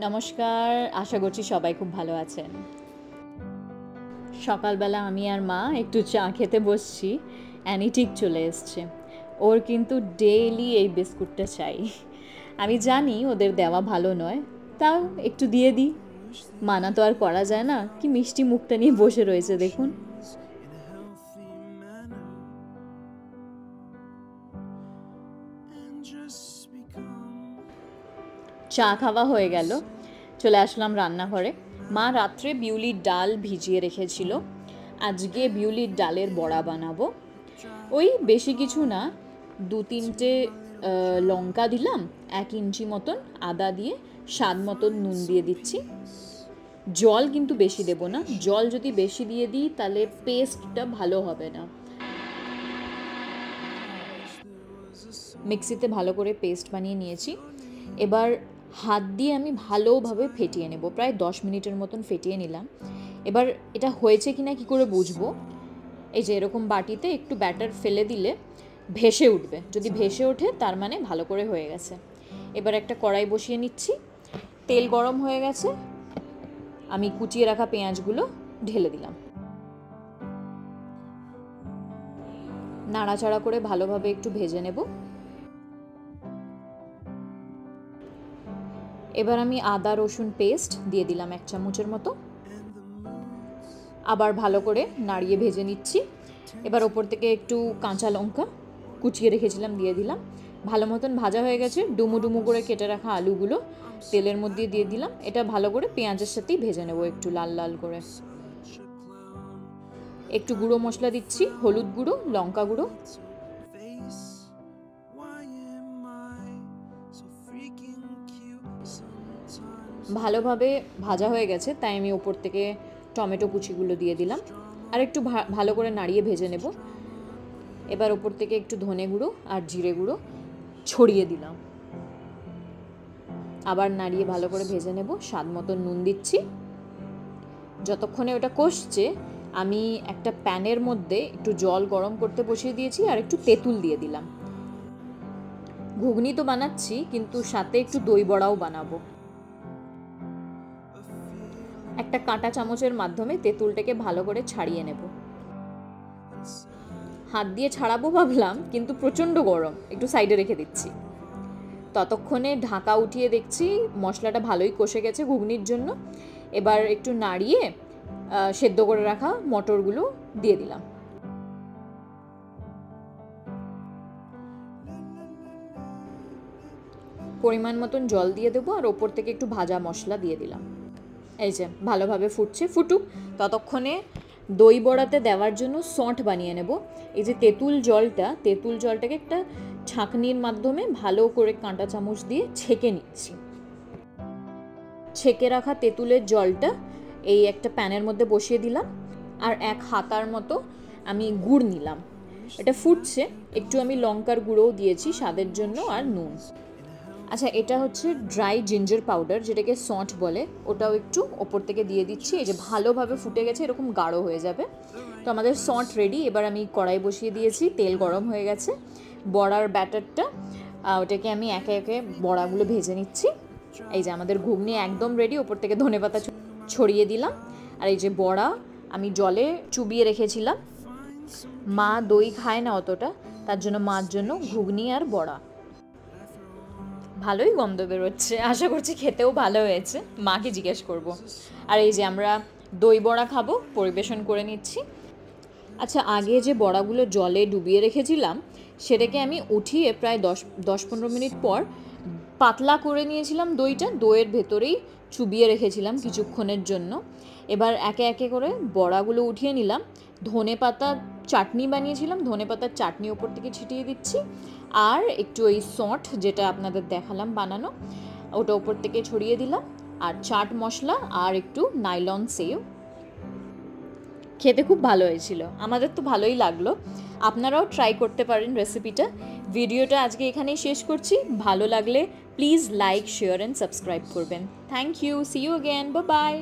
নমস্কার, আশা করছি সবাই খুব ভালো আছেন। সকালবেলা আমি আর মা একটু চা খেতে বসছি, অ্যানি ঠিক চলে এসছে। ওর কিন্তু ডেইলি এই বিস্কুটটা চাই। আমি জানি ওদের দেওয়া ভালো নয়, তাও একটু দিয়ে দিই। মানা তো আর করা যায় না। কি মিষ্টি মুখটা নিয়ে বসে রয়েছে দেখুন। চা খাওয়া হয়ে গেল, চলে আসলাম রান্নাঘরে। মা রাত্রে বিউলির ডাল ভিজিয়ে রেখেছিল, আজকে বিউলির ডালের বড়া বানাবো। ওই বেশি কিছু না, 2-3টে লঙ্কা দিলাম, 1 ইঞ্চি মতন আদা দিয়ে স্বাদ মতন নুন দিয়ে দিচ্ছি। জল কিন্তু বেশি দেব না, জল যদি বেশি দিয়ে দিই তাহলে পেস্টটা ভালো হবে না। মিক্সিতে ভালো করে পেস্ট বানিয়ে নিয়েছি। এবার হাত দিয়ে আমি ভালোভাবে ফেটিয়ে নেব, প্রায় 10 মিনিটের মতন ফেটিয়ে নিলাম। এবার এটা হয়েছে কিনা কি করে বুঝবো? এই যে এরকম বাটিতে একটু ব্যাটার ফেলে দিলে ভেসে উঠবে, যদি ভেসে ওঠে তার মানে ভালো করে হয়ে গেছে। এবার একটা কড়াই বসিয়ে নিচ্ছি, তেল গরম হয়ে গেছে, আমি কুচিয়ে রাখা পেঁয়াজগুলো ঢেলে দিলাম। নাড়াচাড়া করে ভালোভাবে একটু ভেজে নেব। এবার আমি আদা রসুন পেস্ট দিয়ে দিলাম 1 চামচের মতো, আবার ভালো করে নাড়িয়ে ভেজে নিচ্ছি। এবার ওপর থেকে একটু কাঁচা লঙ্কা কুচিয়ে রেখেছিলাম দিয়ে দিলাম। ভালো মতন ভাজা হয়ে গেছে, ডুমো ডুমো করে কেটে রাখা আলুগুলো তেলের মধ্যে দিয়ে দিলাম। এটা ভালো করে পেঁয়াজের সাথেই ভেজে নেব একটু লাল লাল করে। একটু গুঁড়ো মশলা দিচ্ছি, হলুদ গুঁড়ো, লঙ্কা গুঁড়ো। ভালোভাবে ভাজা হয়ে গেছে, তাই আমি ওপর থেকে টমেটো কুচিগুলো দিয়ে দিলাম আর একটু ভালো করে নাড়িয়ে ভেজে নেব। এবার ওপর থেকে একটু ধনে গুঁড়ো আর জিরে গুঁড়ো ছড়িয়ে দিলাম, আবার নাড়িয়ে ভালো করে ভেজে নেব। স্বাদ মতো নুন দিচ্ছি। যতক্ষণে ওটা কষছে আমি একটা প্যানের মধ্যে একটু জল গরম করতে বসিয়ে দিয়েছি আর একটু তেঁতুল দিয়ে দিলাম। ঘুগনি তো বানাচ্ছি, কিন্তু সাথে একটু দই বড়াও বানাবো। একটা কাঁটা চামচের মাধ্যমে তেঁতুলটাকে ভালো করে ছাড়িয়ে নেব। হাত দিয়ে ছাড়াবো ভাবলাম, কিন্তু প্রচণ্ড গরম, একটু সাইডে রেখে দিচ্ছি। ততক্ষণে ঢাকা উঠিয়ে দেখছি মশলাটা ভালোই কষে গেছে ঘুগনির জন্য। এবার একটু নাড়িয়ে সেদ্ধ করে রাখা মটরগুলো দিয়ে দিলাম। পরিমাণ মতন জল দিয়ে দেবো আর ওপর থেকে একটু ভাজা মশলা দিয়ে দিলাম। এই যে ভালোভাবে ফুটছে, ফুটুক। ততক্ষণে দই বড়াতে দেওয়ার জন্য সঁট বানিয়ে নেব। এই যে তেঁতুল জলটাকে একটা ছাঁকনির মাধ্যমে ভালো করে কাঁটা চামচ দিয়ে ছেঁকে নিচ্ছি। ছেঁকে রাখা তেঁতুলের জলটা এই একটা প্যানের মধ্যে বসিয়ে দিলাম আর 1 হাতার মতো আমি গুড় নিলাম। এটা ফুটছে, একটু আমি লঙ্কার গুঁড়োও দিয়েছি স্বাদের জন্য আর নুন। আচ্ছা, এটা হচ্ছে ড্রাই জিঞ্জার পাউডার, যেটাকে সঁট বলে, ওটাও একটু ওপর থেকে দিয়ে দিচ্ছি। এই যে ভালোভাবে ফুটে গেছে, এরকম গাঢ় হয়ে যাবে। তো আমাদের সঁট রেডি। এবার আমি কড়াই বসিয়ে দিয়েছি, তেল গরম হয়ে গেছে। বড়ার ব্যাটারটা, ওটাকে আমি একে একে বড়াগুলো ভেজে নিচ্ছি। এই যে আমাদের ঘুগনি একদম রেডি। ওপর থেকে ধনেপাতা ছড়িয়ে দিলাম। আর এই যে বড়া আমি জলে চুবিয়ে রেখেছিলাম। মা দই খায় না অতটা, তার জন্য মার জন্য ঘুগনি আর বড়া। ভালোই গন্ধ বেরোচ্ছে, আশা করছি খেতেও ভালো হয়েছে। মাকে জিজ্ঞেস করব। আর এই যে আমরা দই বড়া খাবো, পরিবেশন করে নিচ্ছি। আচ্ছা, আগে যে বড়াগুলো জলে ডুবিয়ে রেখেছিলাম সেটাকে আমি উঠিয়ে প্রায় 10-15 মিনিট পর পাতলা করে নিয়েছিলাম দইটা, দইয়ের ভেতরেই চুবিয়ে রেখেছিলাম কিছুক্ষণের জন্য। এবার একে একে করে বড়াগুলো উঠিয়ে নিলাম। ধনেপাতা চাটনি বানিয়েছিলাম, ধনেপাতার চাটনি ওপর থেকে ছিটিয়ে দিচ্ছি আর একটু ওই সঁট যেটা আপনাদের দেখালাম বানানো, ওটা ওপর থেকে ছড়িয়ে দিলাম আর চাট মশলা আর একটু নাইলন সেও। খেতে খুব ভালো হয়েছিল, আমাদের তো ভালোই লাগলো। আপনারাও ট্রাই করতে পারেন রেসিপিটা। ভিডিওটা আজকে এখানেই শেষ করছি। ভালো লাগলে please like, share and subscribe করবেন। Thank you, see you again, bye by.